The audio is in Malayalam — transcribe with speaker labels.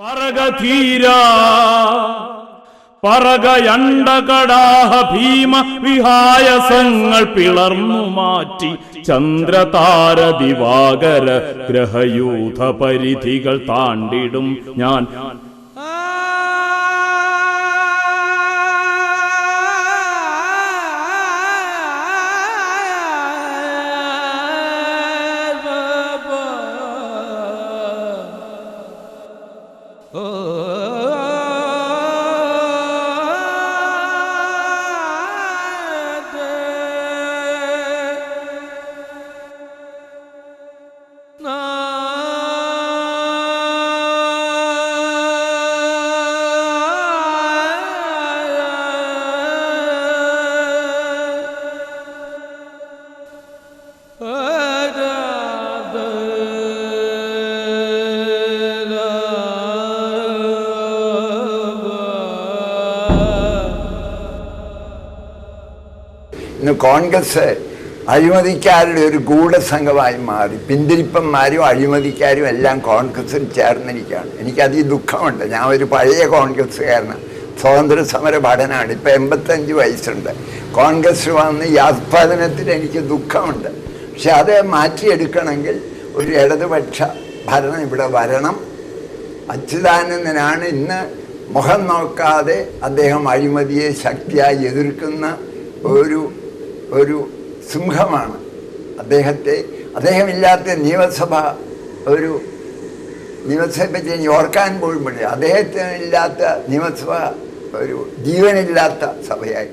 Speaker 1: പറകധീര പറകയണ്ടകടാഹ ഭീമ വിഹായസങ്ങൾ പിളർന്നു മാറ്റി ചന്ദ്രതാര ദിവാകര ഗ്രഹയൂഥ പരിധികൾ താണ്ടിടും ഞാൻ.
Speaker 2: ഇന്ന് കോൺഗ്രസ് അഴിമതിക്കാരുടെ ഒരു ഗൂഢസംഘമായി മാറി. പിന്തിരിപ്പന്മാരും അഴിമതിക്കാരും എല്ലാം കോൺഗ്രസിൽ ചേർന്നിരിക്കുകയാണ്. എനിക്കതിൽ ദുഃഖമുണ്ട്. ഞാൻ ഒരു പഴയ കോൺഗ്രസ്സുകാരനാണ്, സ്വാതന്ത്ര്യ സമര ഭടനാണ്. ഇപ്പം 85 വയസ്സുണ്ട്. കോൺഗ്രസ് വന്ന് ഈ ആസ്വാദനത്തിൽ എനിക്ക് ദുഃഖമുണ്ട്. പക്ഷെ അത് മാറ്റിയെടുക്കണമെങ്കിൽ ഒരു ഇടതുപക്ഷ ഭരണം ഇവിടെ വരണം. അച്യുതാനന്ദനാണ് ഇന്ന് മുഖം നോക്കാതെ അദ്ദേഹം അഴിമതിയെ ശക്തിയായി എതിർക്കുന്ന ഒരു സിംഹമാണ്. അദ്ദേഹമില്ലാത്ത നിയമസഭയെ ഓർക്കാൻ പോലും അദ്ദേഹത്തിനില്ലാത്ത നിയമസഭ ഒരു ജീവനില്ലാത്ത സഭയായി.